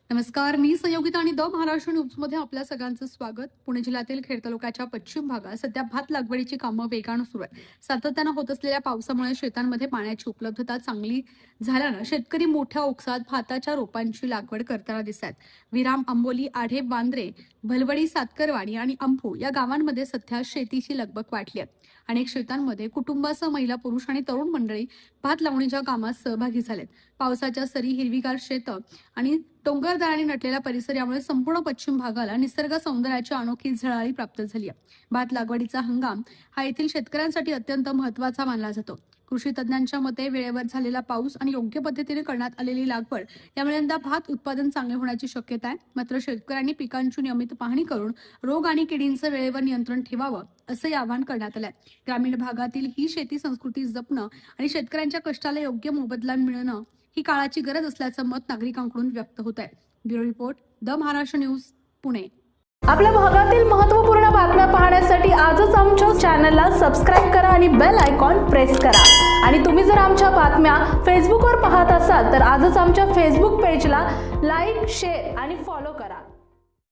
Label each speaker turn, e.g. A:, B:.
A: नमस्कार, मी संयोगिता आणि द महाराष्ट्र न्यूजमध्ये आपल्या सगळ्यांचं स्वागत. पुणे जिल्ह्यातील खेड तालुक्याच्या पश्चिम भागात सध्या भात लागवडीची कामं वेगानं सुरू आहेत. सातत्यानं होत असलेल्या पावसामुळे शेतांमध्ये पाण्याची उपलब्धता चांगली झाल्यानं शेतकरी मोठ्या ओक्सात भाताच्या रोपांची लागवड करताना दिसत आहेत. विराम, आंबोली, आढे, बांद्रे, भलवडी, सातकरवाडी आणि अंफू या गावांमध्ये सध्या शेतीची लगबग वाढली आहे. अनेक शेतांमध्ये कुटुंबासह महिला, पुरुष आणि तरुण मंडळी भात लावणीच्या कामात सहभागी झालेत. पावसाच्या सरी, हिरवीगार शेतं आणि डोंगरदऱ्यांनी नटलेला परिसर यामुळे संपूर्ण पश्चिम भागाला निसर्ग सौंदर्याची अनोखी झळाळी प्राप्त झाली आहे. भात लागवडीचा हंगाम हा येथील शेतकऱ्यांसाठी अत्यंत महत्त्वाचा मानला जातो. कृषी तज्ज्ञांच्या मते वेळेवर झालेला पाऊस आणि योग्य पद्धतीने करण्यात आलेली लागवड यामुळे यंदा भात उत्पादन चांगले होण्याची शक्यता आहे. मात्र शेतकऱ्यांनी पिकांची नियमित पाहणी करून रोग आणि किडींचं वेळेवर नियंत्रण ठेवावं असंही आवाहन करण्यात आलंय. ग्रामीण भागातील ही शेती संस्कृती जपणं आणि शेतकऱ्यांच्या कष्टाला योग्य मोबदला मिळणं ही काळाची गरज असल्याचं मत नागरिकांकडून व्यक्त होत आहे. Bureau report, the Maharashtra news, Pune.
B: आपल्या भागातील महत्त्वपूर्ण बातम्या पाहण्यासाठी आजच आमच्या चॅनलला सबस्क्राइब करा आणि बेल आयकॉन प्रेस करा. आणि तुम्ही जर आमच्या बातम्या फेसबुकवर पाहत असाल तर आजच आमच्या फेसबुक पेजला लाईक, शेअर आणि फॉलो करा.